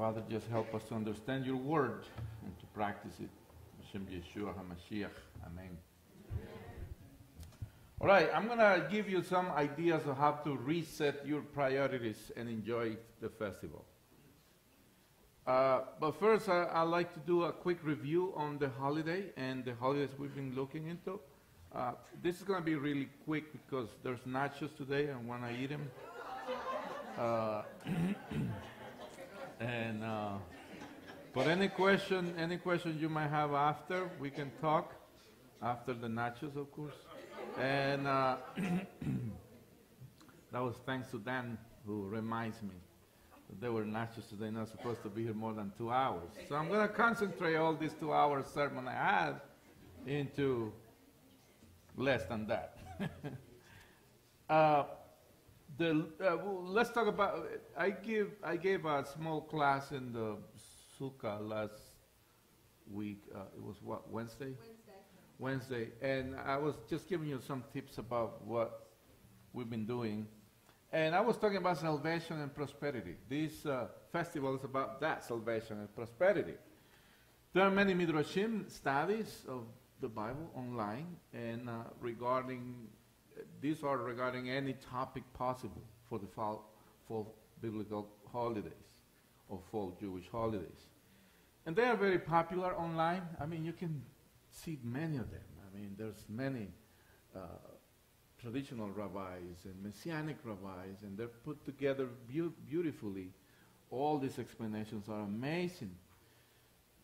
Father, just help us to understand your word and to practice it. Hashem Yeshua HaMashiach. Amen. All right, I'm going to give you some ideas of how to reset your priorities and enjoy the festival. But first, I'd like to do a quick review on the holiday and the holidays we've been looking into. This is going to be really quick because there's nachos today and when I eat them. But any question you might have after, we can talk after the nachos, of course. And that was thanks to Dan, who reminds me that there were nachos today, not supposed to be here more than 2 hours. So I'm going to concentrate all this 2-hour sermon I had into less than that. Let's talk about. I gave a small class in the Sukkah last week. It was what, Wednesday? Wednesday, and I was just giving you some tips about what we've been doing. And I was talking about salvation and prosperity. This festival is about that, salvation and prosperity. There are many Midrashim studies of the Bible online, and these are regarding any topic possible for the fall biblical holidays or fall Jewish holidays. And they are very popular online. I mean, you can see many of them. I mean, there's many traditional rabbis and messianic rabbis, and they're put together beautifully. All these explanations are amazing.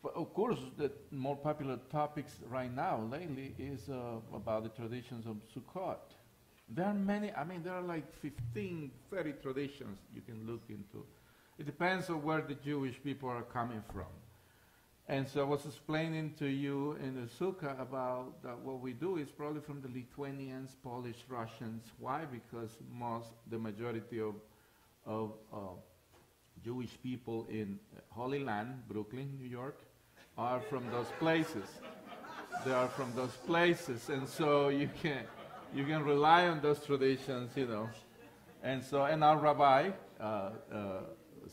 But of course, the more popular topics right now, lately, is about the traditions of Sukkot. There are many, I mean, there are like 15, 30 traditions you can look into. It depends on where the Jewish people are coming from. And so I was explaining to you in the Sukkah about that what we do is probably from the Lithuanians, Polish, Russians. Why? Because the majority of Jewish people in Holy Land, Brooklyn, New York, are from those places. They are from those places, and so you can rely on those traditions, you know. And so, and our rabbi,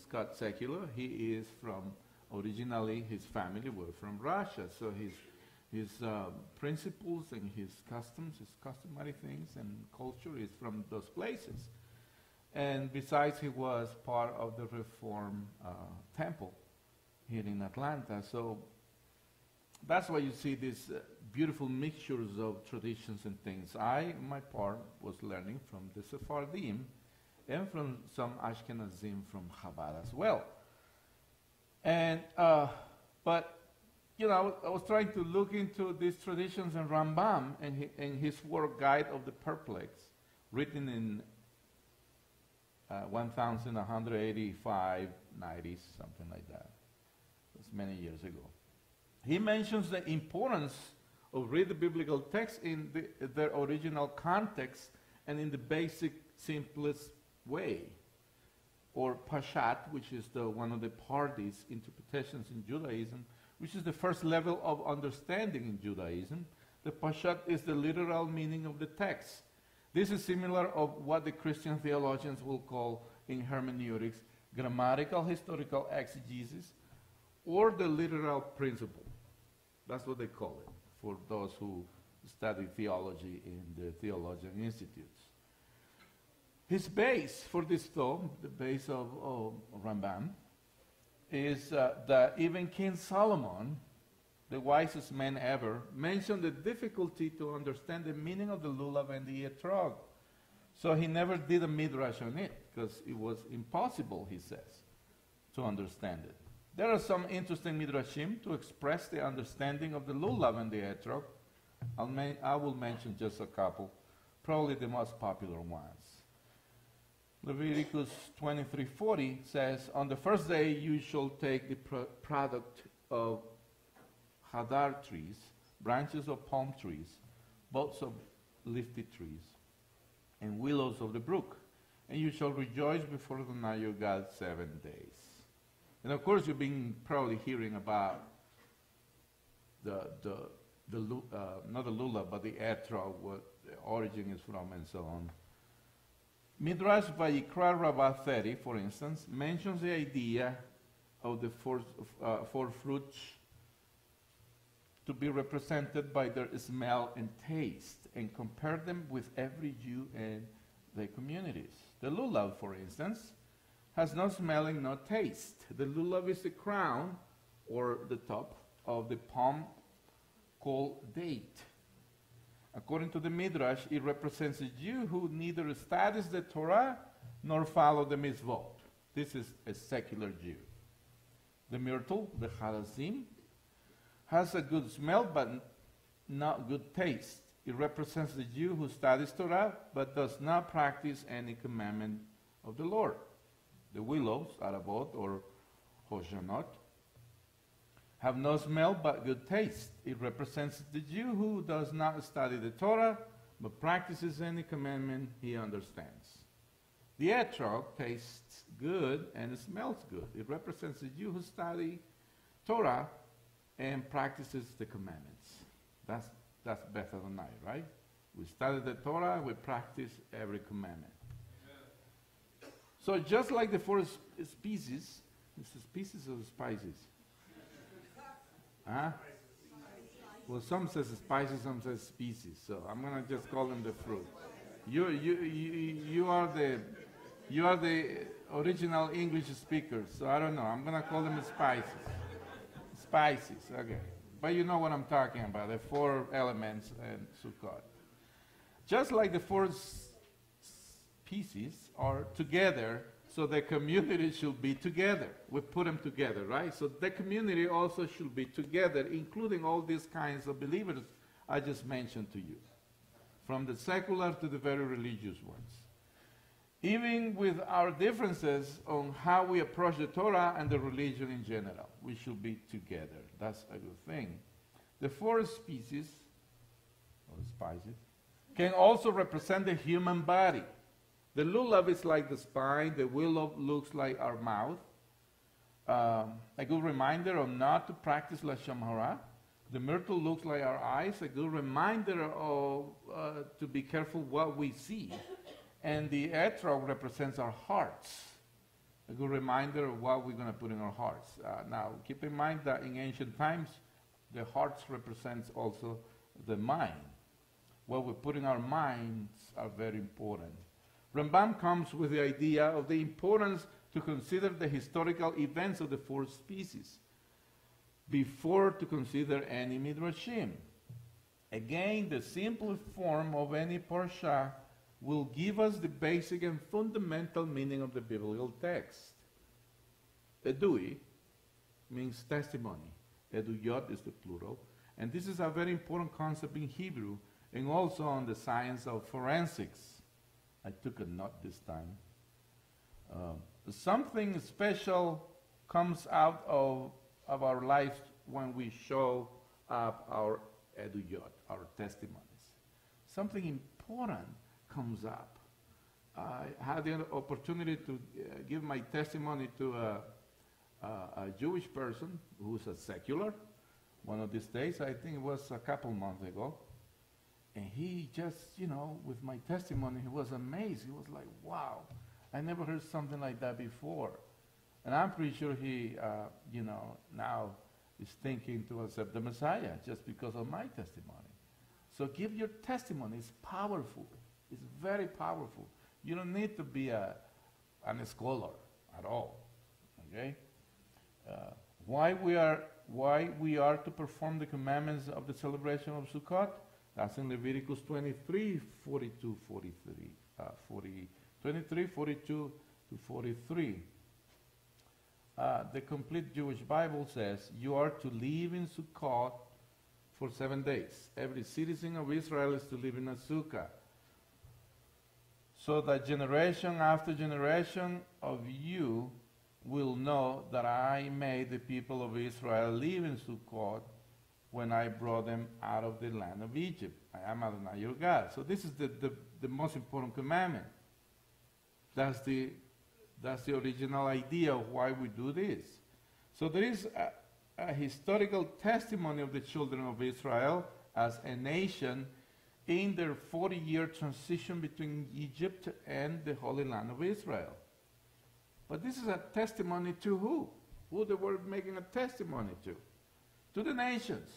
Scott Secular, he is from. Originally, his family were from Russia, so his principles and his customs, his customary things and culture is from those places. And besides, he was part of the Reform Temple here in Atlanta. So that's why you see these beautiful mixtures of traditions and things. I, my part, was learning from the Sephardim and from some Ashkenazim from Chabad as well. And, but, you know, I was trying to look into these traditions and Rambam and his work Guide of the Perplexed, written in 1185, 90s, something like that. That's many years ago. He mentions the importance of read the biblical text in their original context and in the basic, simplest way. Or Pashat, which is one of the parties, interpretations in Judaism, which is the first level of understanding in Judaism. The Pashat is the literal meaning of the text. This is similar of what the Christian theologians will call in hermeneutics grammatical historical exegesis or the literal principle. That's what they call it for those who study theology in the theologian institutes. His base for this tome, the base of Rambam, is that even King Solomon, the wisest man ever, mentioned the difficulty to understand the meaning of the lulav and the etrog. So he never did a midrash on it, because it was impossible, he says, to understand it. There are some interesting midrashim to express the understanding of the lulav and the etrog. I will mention just a couple, probably the most popular ones. Leviticus 23:40 says, on the first day you shall take the product of hadar trees, branches of palm trees, boughs of leafy trees, and willows of the brook, and you shall rejoice before the Lord your God 7 days. And of course you've been probably hearing about not the lulav, but the etrog, what the origin is from, and so on. Midrash Vayikra Rabbah 30, for instance, mentions the idea of the four fruits to be represented by their smell and taste, and compare them with every Jew and their communities. The lulav, for instance, has no smelling, no taste. The lulav is the crown, or the top, of the palm called date. According to the Midrash, it represents a Jew who neither studies the Torah nor follows the mitzvot. This is a secular Jew. The myrtle, the harazim, has a good smell but not good taste. It represents the Jew who studies Torah but does not practice any commandment of the Lord. The willows, arabot or hoshanot, have no smell but good taste. It represents the Jew who does not study the Torah but practices any commandment he understands. The etrog tastes good and it smells good. It represents the Jew who studies Torah and practices the commandments. That's better than I, right? We study the Torah, we practice every commandment. Amen. So just like the four species, is it species or spices? Huh? Well, some says spices, some says species. So I'm gonna just call them the fruit. You are the original English speakers, so I don't know. I'm gonna call them spices. Spices, okay. But you know what I'm talking about, the four elements in Sukkot. Just like the four species are together, so the community should be together. We put them together, right? So the community also should be together, including all these kinds of believers I just mentioned to you, from the secular to the very religious ones. Even with our differences on how we approach the Torah and the religion in general, we should be together. That's a good thing. The four species, or spices, can also represent the human body. The lulav is like the spine, the willow looks like our mouth. A good reminder of not to practice Lashon Hara. The myrtle looks like our eyes, a good reminder of to be careful what we see. And the etrog represents our hearts, a good reminder of what we're going to put in our hearts. Now, keep in mind that in ancient times, the hearts represents also the mind. What we put in our minds are very important. Rambam comes with the idea of the importance to consider the historical events of the four species before to consider any midrashim. Again, the simple form of any parsha will give us the basic and fundamental meaning of the biblical text. Edui means testimony. Eduyot is the plural. And this is a very important concept in Hebrew and also on the science of forensics. I took a note this time. Something special comes out of our lives when we show up our eduyot, our testimonies. Something important comes up. I had the opportunity to give my testimony to a Jewish person who's a secular one of these days. I think it was a couple months ago. And he just, with my testimony, he was amazed. He was like, wow, I never heard something like that before. And I'm pretty sure he, now is thinking to accept the Messiah just because of my testimony. So give your testimony. It's powerful. It's very powerful. You don't need to be a scholar at all. Okay? Why we are to perform the commandments of the celebration of Sukkot? That's in Leviticus 23, 42, 43. 23, 42 to 43. The complete Jewish Bible says, you are to live in Sukkot for 7 days. Every citizen of Israel is to live in a sukkah. So that generation after generation of you will know that I made the people of Israel live in Sukkot when I brought them out of the land of Egypt. I am Adonai your God. So this is the most important commandment. That's the original idea of why we do this. So there is a historical testimony of the children of Israel as a nation in their 40-year transition between Egypt and the Holy Land of Israel. But this is a testimony to who? Who they were making a testimony to? To the nations.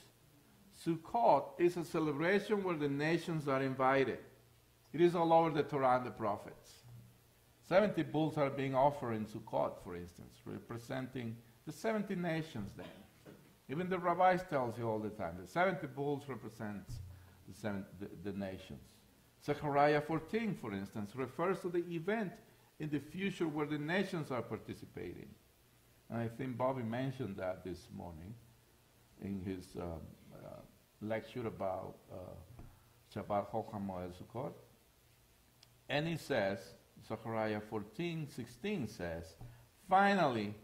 Sukkot is a celebration where the nations are invited. It is all over the Torah and the prophets. 70 bulls are being offered in Sukkot, for instance, representing the 70 nations then. Even the rabbis tells you all the time, the 70 bulls represents the nations. Zechariah 14, for instance, refers to the event in the future where the nations are participating. And I think Bobby mentioned that this morning in his lecture about Shabbat Chol HaMoed Sukkot. And he says, Zechariah 14:16 says, finally,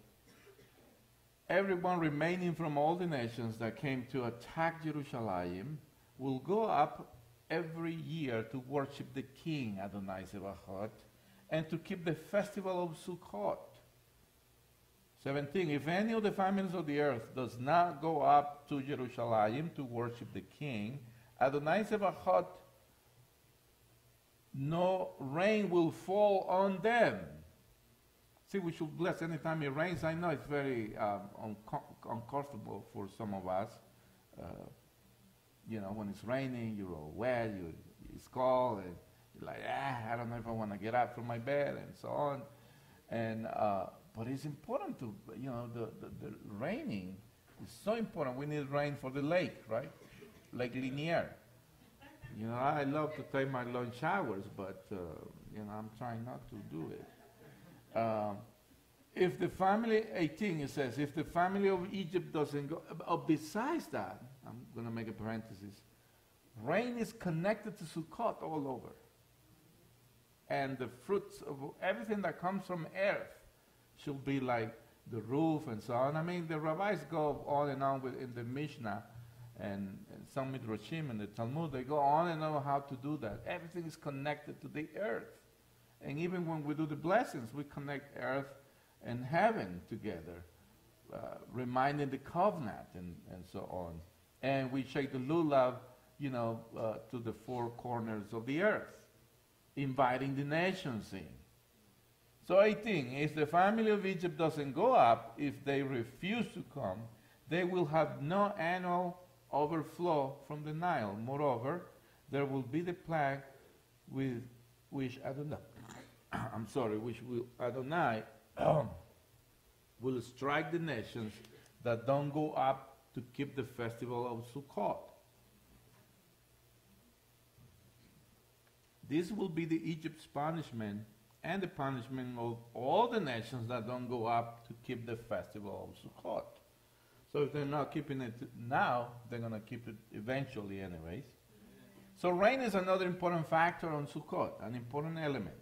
everyone remaining from all the nations that came to attack Jerusalem will go up every year to worship the King Adonai Zebaoth and to keep the festival of Sukkot. 17, if any of the families of the earth does not go up to Jerusalem to worship the King Adonai Zebaoth, no rain will fall on them. See, we should bless anytime it rains. I know it's very uncomfortable for some of us. When it's raining, you're all wet, it's cold, and you're like, I don't know if I want to get up from my bed, and so on. And but it's important to, the raining is so important. We need rain for the lake, right? Lake Lanier. I love to take my long showers, but, I'm trying not to do it. If the family, 18, it says, if the family of Egypt doesn't go, besides that, I'm going to make a parenthesis, rain is connected to Sukkot all over. And the fruits of everything that comes from earth should be like the roof and so on. I mean, the rabbis go on and on in the Mishnah and some Midrashim and the Talmud, they go on and on how to do that. Everything is connected to the earth. And even when we do the blessings, we connect earth and heaven together, reminding the covenant and so on. And we shake the lulav, to the four corners of the earth, inviting the nations in. So 18, if the family of Egypt doesn't go up, if they refuse to come, they will have no annual overflow from the Nile. Moreover, there will be the plague with which Adonai, Adonai will strike the nations that don't go up to keep the festival of Sukkot. This will be the Egypt's punishment and the punishment of all the nations that don't go up to keep the festival of Sukkot. So if they're not keeping it now, they're going to keep it eventually anyways. So rain is another important factor on Sukkot, an important element.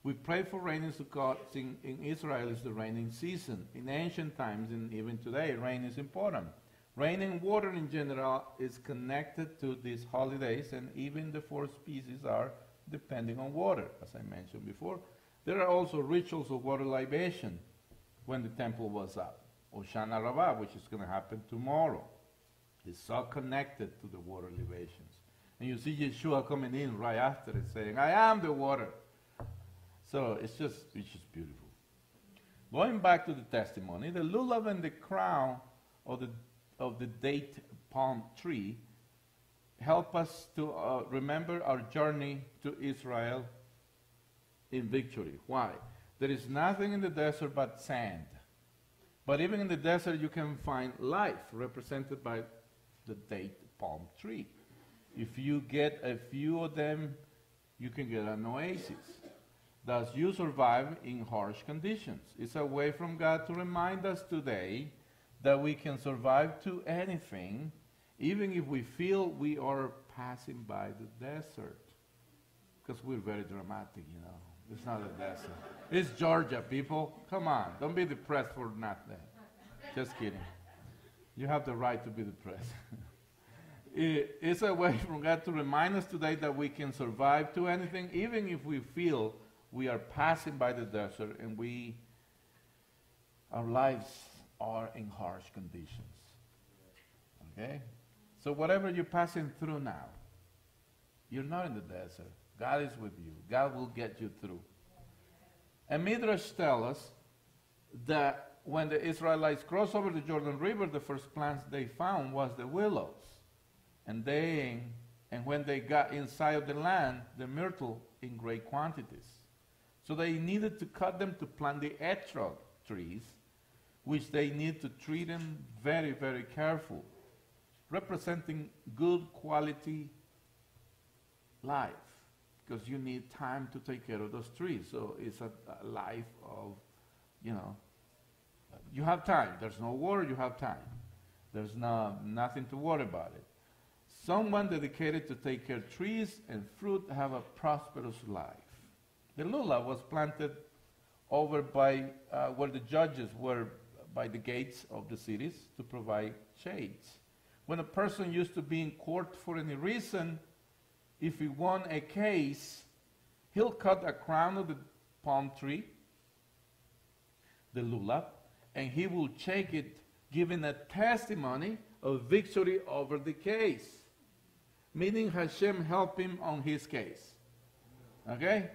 We pray for rain in Sukkot. In Israel is the raining season. In ancient times, and even today, rain is important. Rain and water in general is connected to these holidays, and even the four species are depending on water, as I mentioned before. There are also rituals of water libation when the temple was up. Hoshana Rabbah, which is going to happen tomorrow, is so connected to the water libations. And you see Yeshua coming in right after it saying, I am the water. So it's just beautiful. Going back to the testimony, the lulav and the crown of the date palm tree help us to remember our journey to Israel in victory. Why? There is nothing in the desert but sand. But even in the desert, you can find life represented by the date palm tree. If you get a few of them, you can get an oasis. Thus, you survive in harsh conditions. It's a way from God to remind us today that we can survive to anything, even if we feel we are passing by the desert. Because we're very dramatic, It's not a desert. It's Georgia, people. Come on. Don't be depressed for nothing. Just kidding. You have the right to be depressed. It's a way from God to remind us today that we can survive to anything, even if we feel we are passing by the desert and our lives are in harsh conditions. Okay? So whatever you're passing through now, you're not in the desert. God is with you. God will get you through. And Midrash tells us that when the Israelites crossed over the Jordan River, the first plants they found was the willows. And when they got inside of the land, the myrtle in great quantities. So they needed to cut them to plant the etrog trees, which they need to treat them very, very careful, representing good quality life, because you need time to take care of those trees. So it's a life of, you have time. There's no water, you have time. There's nothing to worry about it. Someone dedicated to take care of trees and fruit have a prosperous life. The lulav was planted over by where the judges were, by the gates of the cities, to provide shades. When a person used to be in court for any reason, if he won a case, he'll cut a crown of the palm tree, the lulav, and he will shake it, giving a testimony of victory over the case, meaning Hashem helped him on his case. Okay?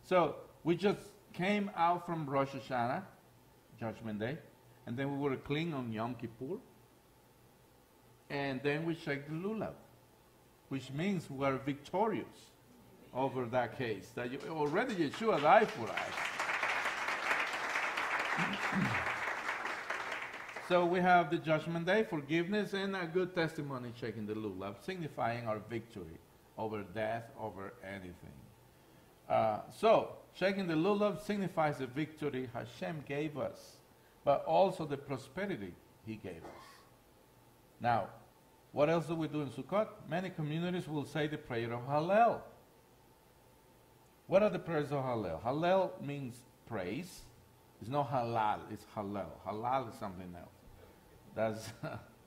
So we just came out from Rosh Hashanah, Judgment Day, and then we were clean on Yom Kippur, and then we shake the lulav, which means we are victorious over that case. That already Yeshua died for us. So we have the Judgment Day, forgiveness, and a good testimony, shaking the lulav, signifying our victory over death, over anything. So shaking the lulav signifies the victory Hashem gave us, but also the prosperity He gave us. Now, what else do we do in Sukkot? Many communities will say the prayer of Hallel. What are the prayers of Hallel? Hallel means praise. It's not halal, it's Hallel. Halal is something else. That's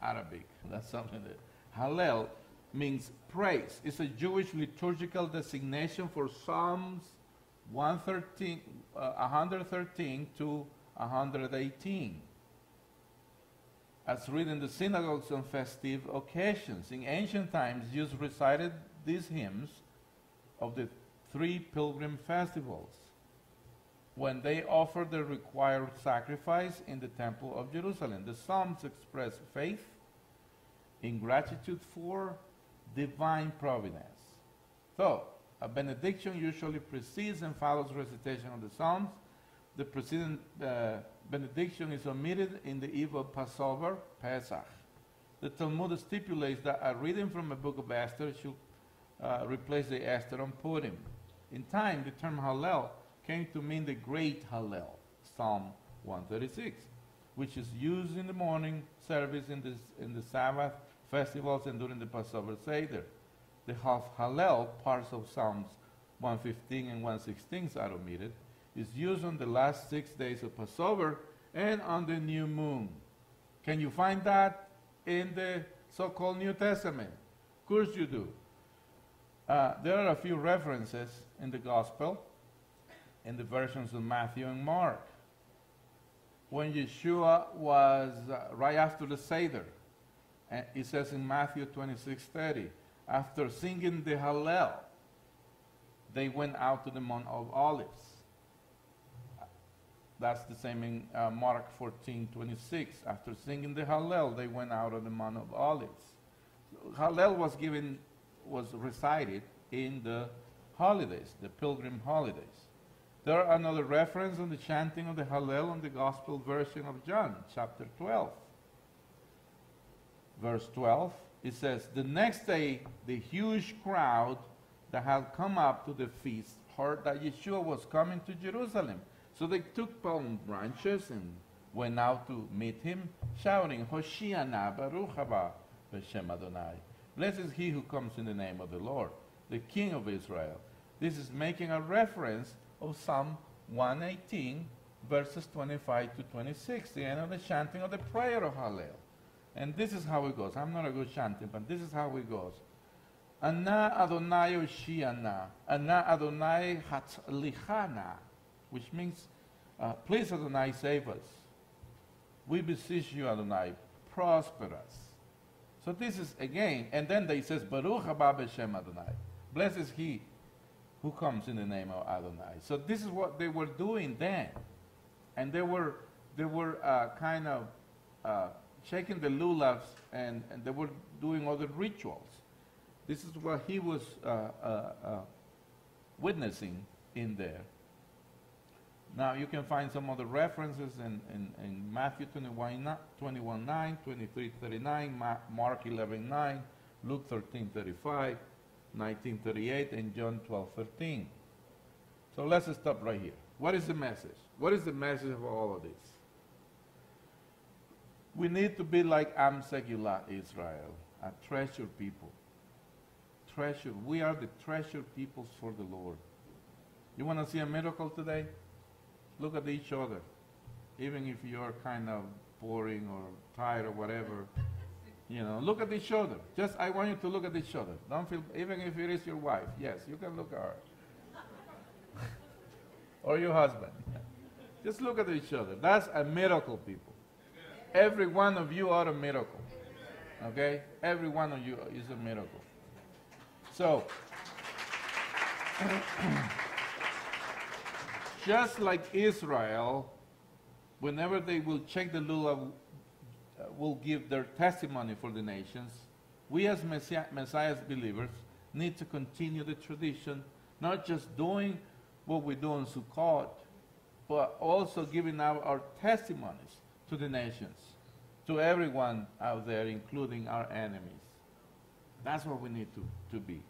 Arabic. That's something that... Hallel means praise. It's a Jewish liturgical designation for Psalms 113 to 118. As read in the synagogues on festive occasions. In ancient times, Jews recited these hymns of the 3 pilgrim festivals when they offered the required sacrifice in the Temple of Jerusalem. The Psalms express faith in gratitude for divine providence. So, a benediction usually precedes and follows recitation of the Psalms. The preceding benediction is omitted in the eve of Passover, Pesach. The Talmud stipulates that a reading from a book of Esther should replace the Esther on Purim. In time, the term Hallel came to mean the Great Hallel, Psalm 136, which is used in the morning service in the Sabbath festivals and during the Passover Seder. The half Hallel, parts of Psalms 115 and 116 are omitted, is used on the last 6 days of Passover and on the new moon. Can you find that in the so-called New Testament? Of course you do. There are a few references in the Gospel, in the versions of Matthew and Mark. When Yeshua was right after the Seder, and it says in Matthew 26:30, after singing the Hallel, they went out to the Mount of Olives. That's the same in Mark 14:26. After singing the Hallel, they went out of the Mount of Olives. Hallel was recited in the holidays, the pilgrim holidays. There are another reference on the chanting of the Hallel in the Gospel version of John, chapter 12. Verse 12, it says, the next day, the huge crowd that had come up to the feast heard that Yeshua was coming to Jerusalem. So they took palm branches and went out to meet him, shouting, Hoshiana, Baruch haba b'shem Adonai. Blessed is he who comes in the name of the Lord, the King of Israel. This is making a reference of Psalm 118, verses 25 to 26, the end of the chanting of the prayer of Hallel. And this is how it goes. I'm not a good chanting, but this is how it goes. Ana Adonai Oshiana, Ana Adonai Hatzlichana, which means, please Adonai, save us. We beseech you, Adonai, prosper us. So this is again, and then they says, Baruch haba b'shem Adonai. Blessed is he who comes in the name of Adonai. So this is what they were doing then. And they were they were kind of shaking the lulavs, and they were doing other rituals. This is what he was witnessing in there. Now, you can find some other references in Matthew 21:9, 23:39, Mark 11:9, Luke 13:35, 19:38, and John 12:13. So let's stop right here. What is the message? What is the message of all of this? We need to be like Am Segulah Israel, a treasured people. Treasured. We are the treasured peoples for the Lord. You want to see a miracle today? Look at each other. Even if you're kind of boring or tired or whatever, look at each other. Just, I want you to look at each other. Don't feel, even if it is your wife. Yes, you can look at her. Or your husband. Just look at each other. That's a miracle, people. Every one of you are a miracle. Okay? Every one of you is a miracle. So, just like Israel, whenever they will check the lulav, will give their testimony for the nations, we as Messiah's believers need to continue the tradition, not just doing what we do in Sukkot, but also giving out our testimonies to the nations, to everyone out there, including our enemies. That's what we need to be.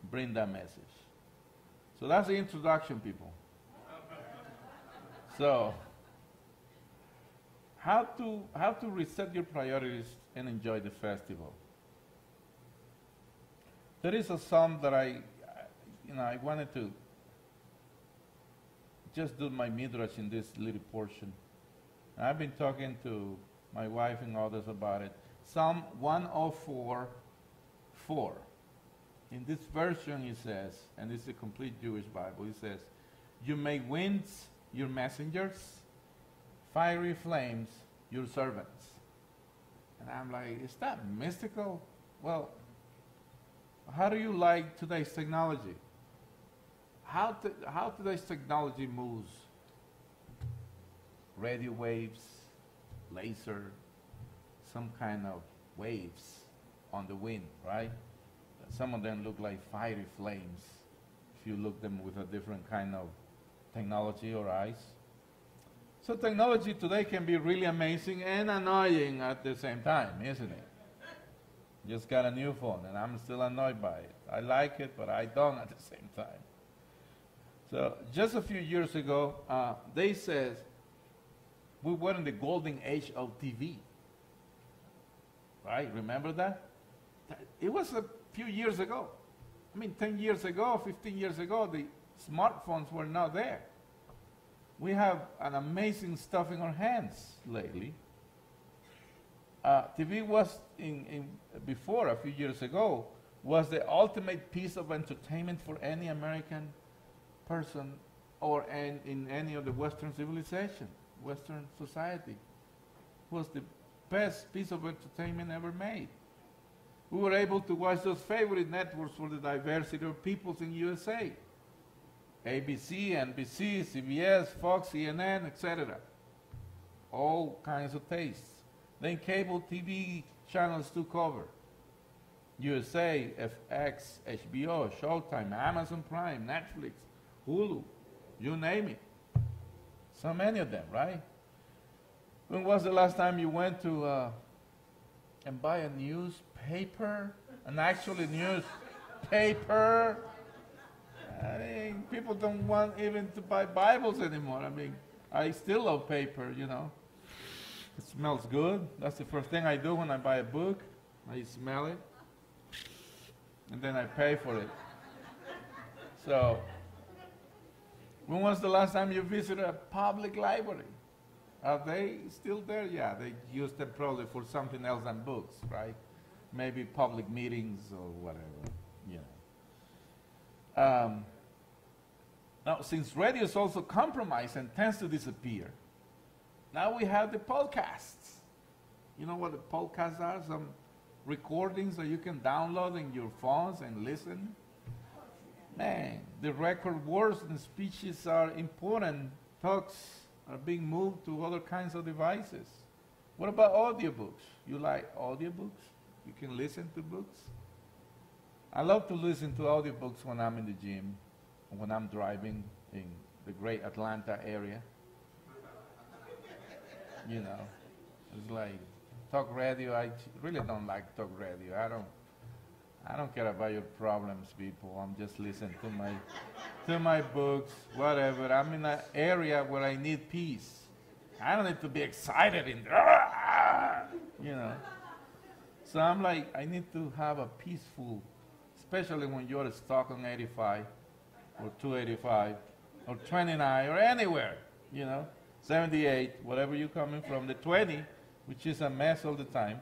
Bring that message. So that's the introduction, people. So, how to reset your priorities and enjoy the festival? There is a psalm that I wanted to just do my midrash in this little portion. And I've been talking to my wife and others about it. Psalm 104:4. In this version, it says, and this is a complete Jewish Bible, it says, "You make winds your messengers, fiery flames your servants." And I'm like, is that mystical? Well, how do you like today's technology? How today's technology moves? Radio waves, laser, some kind of waves on the wind, right? Some of them look like fiery flames if you look them with a different kind of technology or eyes. So technology today can be really amazing and annoying at the same time, isn't it? Just got a new phone and I'm still annoyed by it. I like it, but I don't at the same time. So just a few years ago, they said we were in the golden age of TV. Right? Remember that? It was a few years ago. 10 years ago, 15 years ago, the smartphones were not there. We have an amazing stuff in our hands lately. TV was, before, a few years ago, was the ultimate piece of entertainment for any American person or in any of the Western civilization, Western society. It was the best piece of entertainment ever made. We were able to watch those favorite networks for the diversity of peoples in USA. ABC, NBC, CBS, Fox, CNN, etc. All kinds of tastes. Then cable TV channels took over. USA, FX, HBO, Showtime, Amazon Prime, Netflix, Hulu, you name it. So many of them, right? When was the last time you went to and buy a newspaper? An actual newspaper? People don't want even to buy Bibles anymore. I still love paper, It smells good. That's the first thing I do when I buy a book. I smell it. And then I pay for it. So, when was the last time you visited a public library? Are they still there? Yeah, they use them probably for something else than books, right? Maybe public meetings or whatever, Now, since radio is also compromised and tends to disappear, now we have the podcasts. You know what the podcasts are? Some recordings that you can download in your phones and listen. Man, the record words and speeches are important talks are being moved to other kinds of devices. What about audiobooks? You like audiobooks? You can listen to books? I love to listen to audiobooks when I'm in the gym, when I'm driving in the great Atlanta area. You know, it's like talk radio. I really don't like talk radio. I don't care about your problems, people. I'm just listening to my books, whatever. I'm in an area where I need peace. I don't need to be excited and you know. So I'm like, I need to have a peaceful, especially when you're stuck on 85 or 285 or 29 or anywhere, you know, 78, whatever you're coming from, the 20, which is a mess all the time.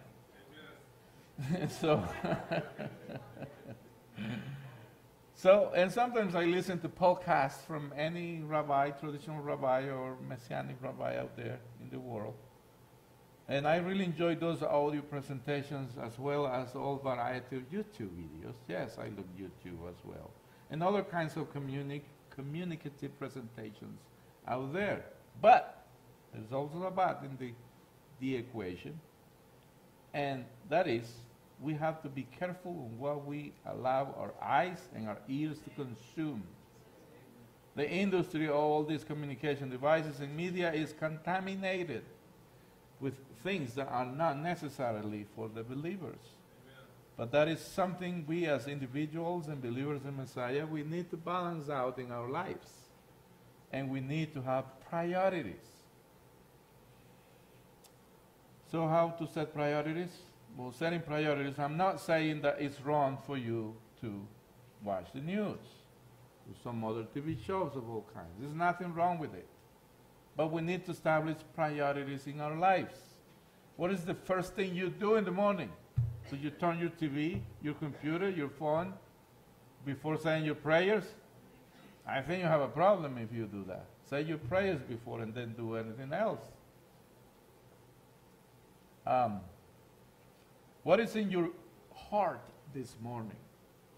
So, and sometimes I listen to podcasts from any rabbi, traditional rabbi or messianic rabbi out there in the world. And I really enjoy those audio presentations as well as all variety of YouTube videos. Yes, I look YouTube as well. And other kinds of communicative presentations out there. But there's also a but in the equation. And that is, we have to be careful on what we allow our eyes and our ears to consume. The industry of all these communication devices and media is contaminated with things that are not necessarily for the believers. Amen. But that is something we as individuals and believers in Messiah, we need to balance out in our lives. And we need to have priorities. So how to set priorities? Well, setting priorities, I'm not saying that it's wrong for you to watch the news or some other TV shows of all kinds. There's nothing wrong with it. But we need to establish priorities in our lives. What is the first thing you do in the morning? So you turn your TV, your computer, your phone, before saying your prayers? I think you have a problem if you do that. Say your prayers before and then do anything else. What is in your heart this morning?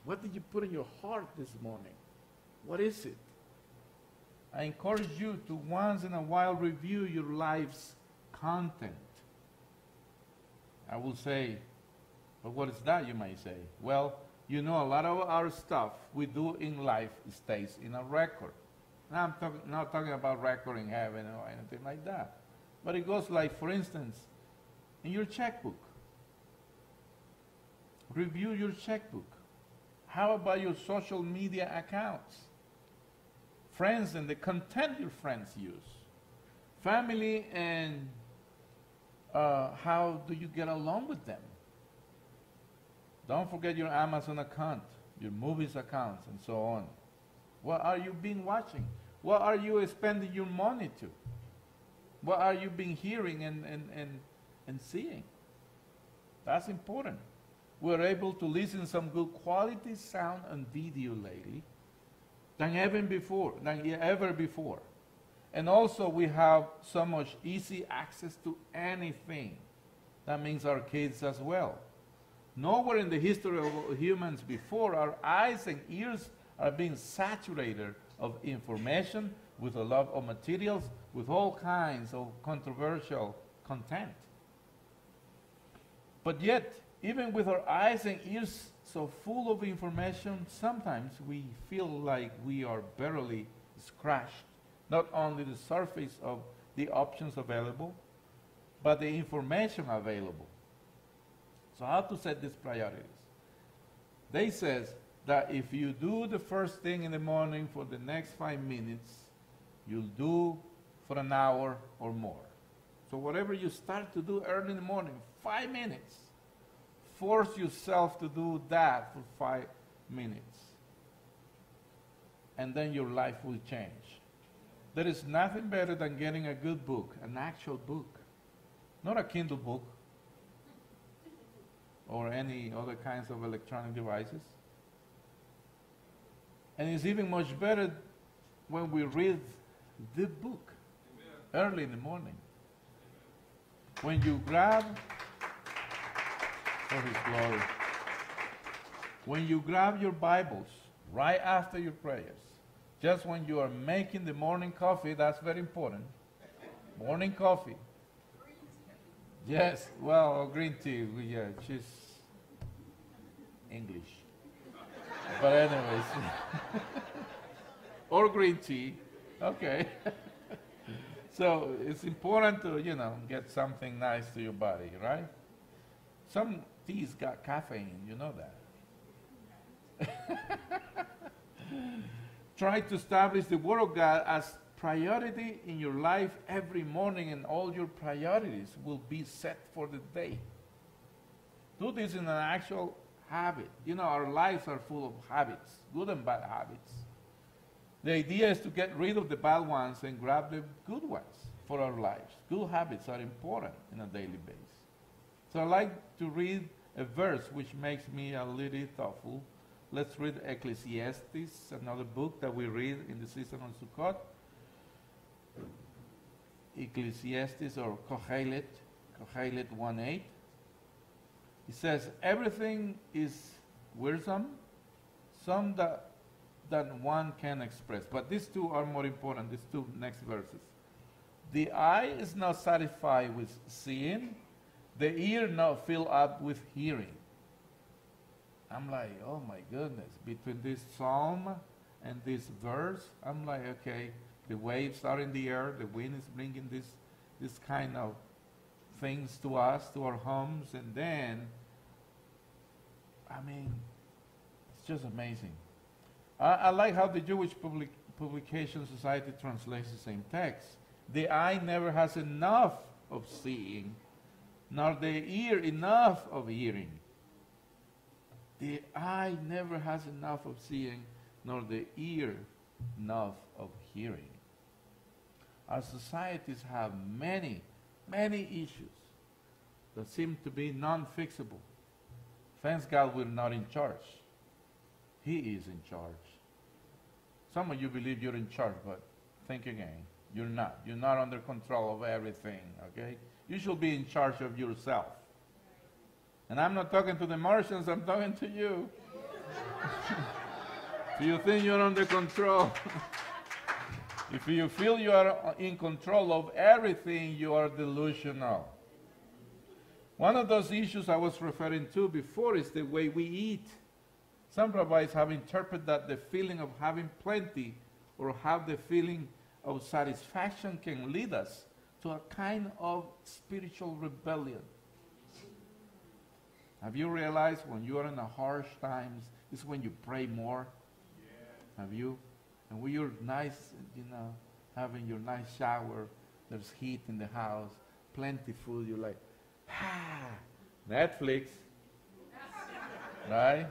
What did you put in your heart this morning? What is it? I encourage you to once in a while review your life's content. I will say, but what is that, you might say? Well, you know, a lot of our stuff we do in life stays in a record. Now I'm not talking about record in heaven or anything like that. But it goes like, for instance, in your checkbook. Review your checkbook. How about your social media accounts? Friends and the content your friends use. Family and how do you get along with them? Don't forget your Amazon account, your movies accounts, and so on. What are you been watching? What are you spending your money to? What are you been hearing and seeing? That's important. We're able to listen some good quality sound and video lately than ever before. And also we have so much easy access to anything. That means our kids as well. Nowhere in the history of humans before, our eyes and ears are being saturated of information, with a lot of materials, with all kinds of controversial content. But yet, even with our eyes and ears so full of information, sometimes we feel like we are barely scratched, not only the surface of the options available, but the information available. So how to set these priorities? They says that if you do the first thing in the morning for the next 5 minutes, you'll do for an hour or more. So whatever you start to do early in the morning, 5 minutes, force yourself to do that for 5 minutes. And then your life will change. There is nothing better than getting a good book, an actual book. Not a Kindle book or any other kinds of electronic devices. And it's even much better when we read the book early in the morning. When you grab, for His glory, when you grab your Bibles right after your prayers, Just when you are making the morning coffee, that's very important. Morning coffee. Yes, well, green tea, yeah, she's English. But anyways, or green tea, okay. So it's important to, get something nice to your body, right? Some teas got caffeine, you know that. Try to establish the Word of God as priority in your life every morning, and all your priorities will be set for the day. Do this in an actual habit. Our lives are full of habits, good and bad habits. The idea is to get rid of the bad ones and grab the good ones for our lives. Good habits are important in a daily basis. So I like to read a verse which makes me a little thoughtful. Let's read Ecclesiastes, another book that we read in the season of Sukkot. Ecclesiastes, or Kohelet 1:8. It says, everything is wisdom, some that one can express. But these two are more important, these two next verses. The eye is not satisfied with seeing, the ear not filled up with hearing. I'm like, oh my goodness, between this psalm and this verse, I'm like, okay, the waves are in the air, the wind is bringing this kind of things to us, to our homes, and then, it's just amazing. I like how the Jewish Publication Society translates the same text. The eye never has enough of seeing, nor the ear enough of hearing. The eye never has enough of seeing, nor the ear enough of hearing. Our societies have many, many issues that seem to be non-fixable. Thanks God we're not in charge. He is in charge. Some of you believe you're in charge, but think again. You're not. You're not under control of everything, okay? You should be in charge of yourself. And I'm not talking to the Martians, I'm talking to you. Do you think you're under control? If you feel you are in control of everything, you are delusional. One of those issues I was referring to before is the way we eat. Some rabbis have interpreted that the feeling of having plenty or have the feeling of satisfaction can lead us to a kind of spiritual rebellion. Have you realized when you are in a harsh times, it's when you pray more? Yeah. Have you? And when you're nice, having your nice shower, there's heat in the house, plenty food, you're like, Netflix, right?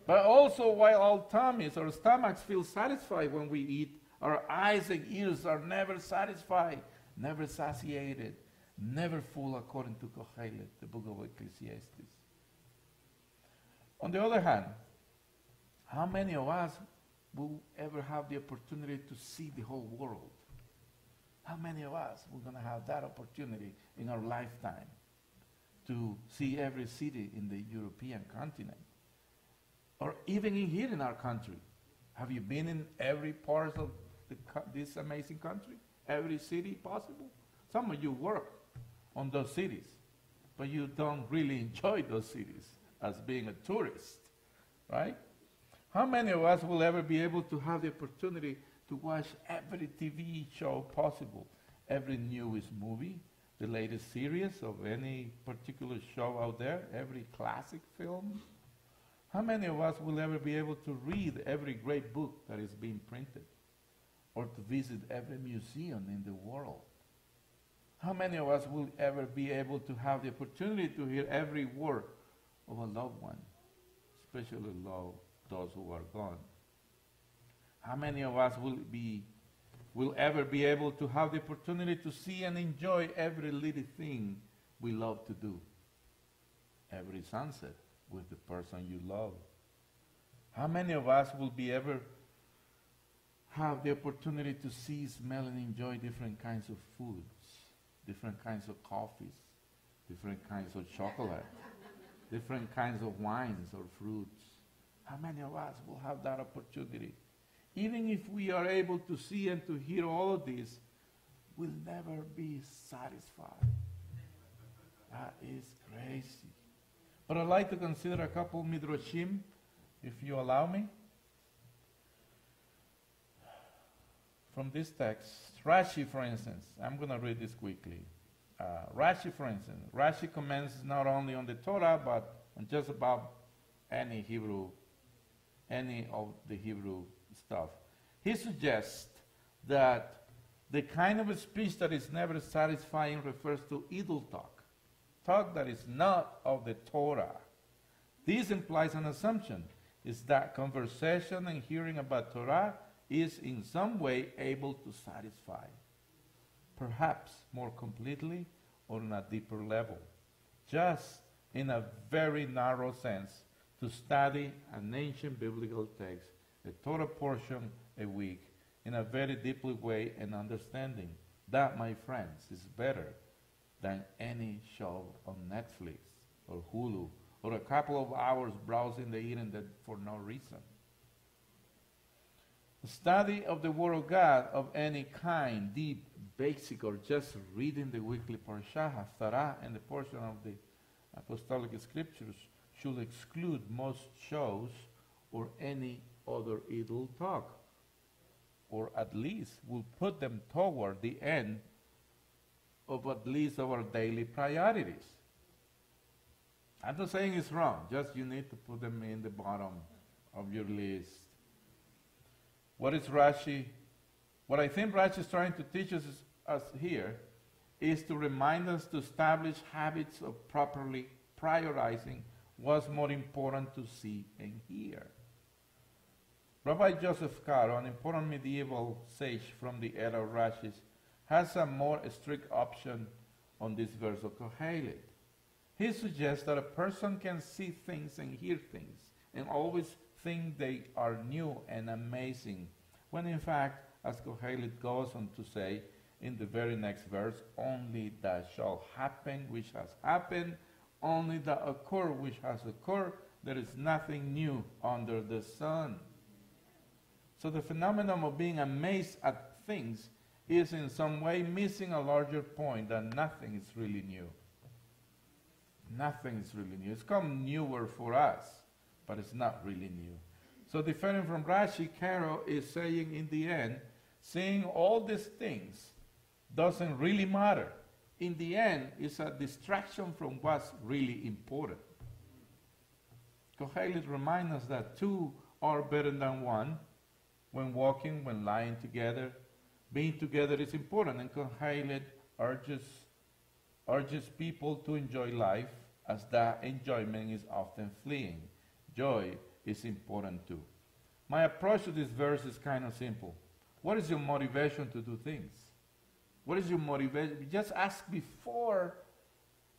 But also, while our tummies or stomachs feel satisfied when we eat, our eyes and ears are never satisfied, never satiated, never full, according to Kohelet, the book of Ecclesiastes. On the other hand, how many of us will ever have the opportunity to see the whole world? How many of us are going to have that opportunity in our lifetime to see every city in the European continent? Or even here in our country. Have you been in every part of this amazing country? Every city possible? Some of you work on those cities, but you don't really enjoy those cities as being a tourist, right? How many of us will ever be able to have the opportunity to watch every TV show possible, every newest movie, the latest series of any particular show out there, every classic film? How many of us will ever be able to read every great book that is being printed, or to visit every museum in the world? How many of us will ever be able to have the opportunity to hear every word of a loved one, especially those who are gone? How many of us will ever be able to have the opportunity to see and enjoy every little thing we love to do? Every sunset with the person you love. How many of us will be ever have the opportunity to see, smell, and enjoy different kinds of foods, different kinds of coffees, different kinds of chocolate, different kinds of wines or fruits? How many of us will have that opportunity even if we are able to see and to hear all of this, we'll never be satisfied. That is crazy. But I'd like to consider a couple midrashim, if you allow me. From this text, Rashi, for instance, I'm going to read this quickly. Rashi, for instance, Rashi comments not only on the Torah, but on just about any of the Hebrew stuff. He suggests that the kind of a speech that is never satisfying refers to idle talk that is not of the Torah. This implies an assumption, is that conversation and hearing about Torah is in some way able to satisfy, perhaps more completely or on a deeper level, just in a very narrow sense, to study an ancient biblical text, a Torah portion a week, in a very deeply way and understanding. That, my friends, is better than any show on Netflix or Hulu or a couple of hours browsing the internet for no reason. The study of the Word of God of any kind, deep, basic, or just reading the weekly Parashah, Haftarah, and the portion of the Apostolic Scriptures should exclude most shows or any other idle talk, or at least will put them toward the end of at least our daily priorities. I'm not saying it's wrong, just you need to put them in the bottom of your list. What is Rashi? What I think Rashi is trying to teach us here is to remind us to establish habits of properly prioritizing what's more important to see and hear. Rabbi Joseph Caro, an important medieval sage from the era of Rashi, has a more strict option on this verse of Kohelet. He suggests that a person can see things and hear things and always think they are new and amazing, when in fact, as Kohelet goes on to say in the very next verse, only that shall happen which has happened, only that occur which has occurred, there is nothing new under the sun. So the phenomenon of being amazed at things is in some way missing a larger point that nothing is really new. Nothing is really new. It's come newer for us, but it's not really new. So different from Rashi, Caro is saying in the end, seeing all these things doesn't really matter. In the end, it's a distraction from what's really important. Kohelet reminds us that two are better than one. When walking, when lying together, being together is important, and Kohelet urges people to enjoy life, as that enjoyment is often fleeting. Joy is important too. My approach to this verse is kind of simple. What is your motivation to do things? What is your motivation? Just ask before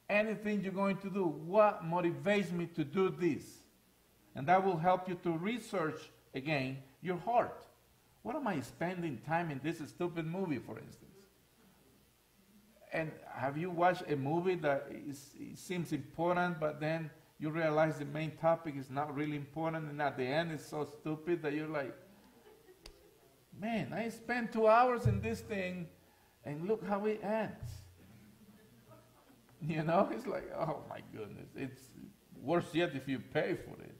anything you're going to do, what motivates me to do this? And that will help you to research, again, your heart. What am I spending time in this stupid movie, for instance? And have you watched a movie that it seems important, but then you realize the main topic is not really important, and at the end it's so stupid that you're like, man, I spent 2 hours in this thing, and look how it ends. You know, it's like, oh my goodness. It's worse yet if you pay for it.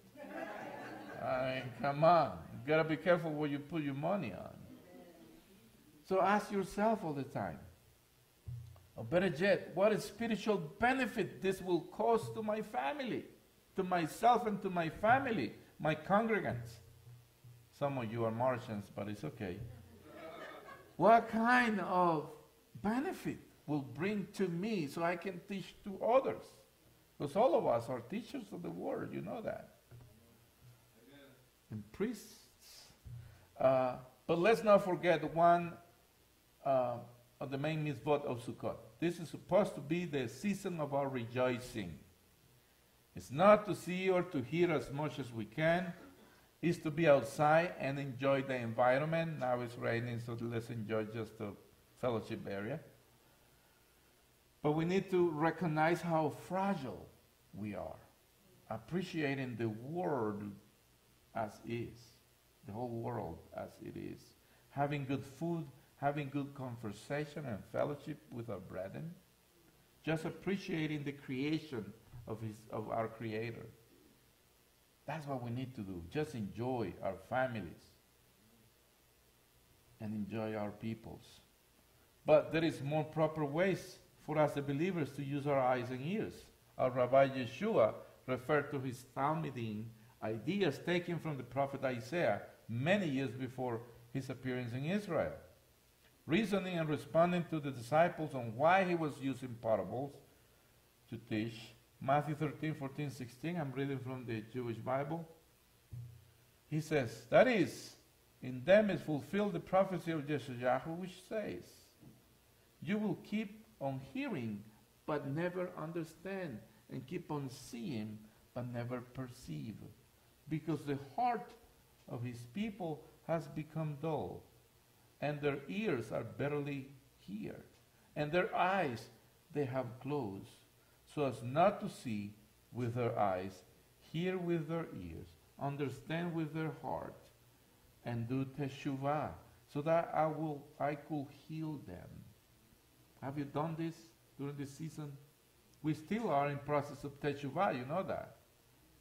I mean, come on. You gotta be careful what you put your money on. So ask yourself all the time, or better yet, what spiritual benefit this will cause to my family, to myself and to my family, my congregants. Some of you are Martians, but it's okay. What kind of benefit will bring to me so I can teach to others? Because all of us are teachers of the word, you know that. And priests. But let's not forget one of the main mitzvot of Sukkot. This is supposed to be the season of our rejoicing. It's not to see or to hear as much as we can. It's to be outside and enjoy the environment. Now it's raining, so let's enjoy just the fellowship area. But we need to recognize how fragile we are, appreciating the word as is. the whole world as it is. Having good food, having good conversation and fellowship with our brethren, just appreciating the creation of our Creator. That's what we need to do. Just enjoy our families and enjoy our peoples. But there is more proper ways for us, the believers, to use our eyes and ears. Our Rabbi Yeshua referred to his Talmudim ideas taken from the prophet Isaiah many years before his appearance in Israel. Reasoning and responding to the disciples on why he was using parables to teach. Matthew 13, 14, 16, I'm reading from the Jewish Bible. He says, that is, in them is fulfilled the prophecy of Yeshayahu, which says, you will keep on hearing, but never understand, and keep on seeing, but never perceive, because the heart of his people has become dull, and their ears are barely heard, and their eyes they have closed, so as not to see with their eyes, hear with their ears, understand with their heart, and do teshuvah, so that I could heal them. Have you done this during this season? We still are in process of teshuvah, you know that.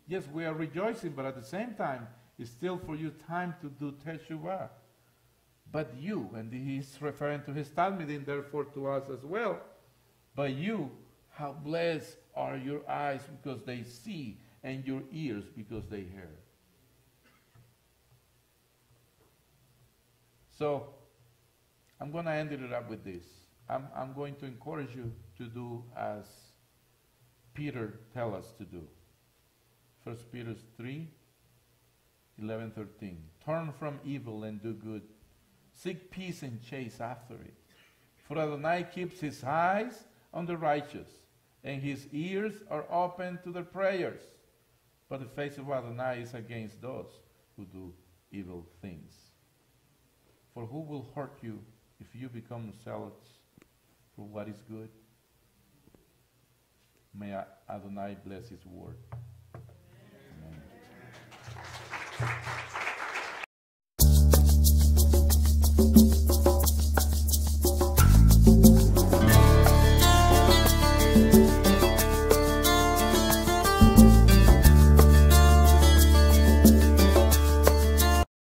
Yes, we are rejoicing, but at the same time, it's still for you time to do teshuvah. But you, and he's referring to his Talmudim, therefore to us as well, but you, how blessed are your eyes because they see, and your ears because they hear. So, I'm going to end it up with this. I'm going to encourage you to do as Peter tells us to do. 1 Peter 3, 11, 13. Turn from evil and do good. Seek peace and chase after it. For Adonai keeps his eyes on the righteous, and his ears are open to their prayers. But the face of Adonai is against those who do evil things. For who will hurt you if you become zealous for what is good? May Adonai bless his word.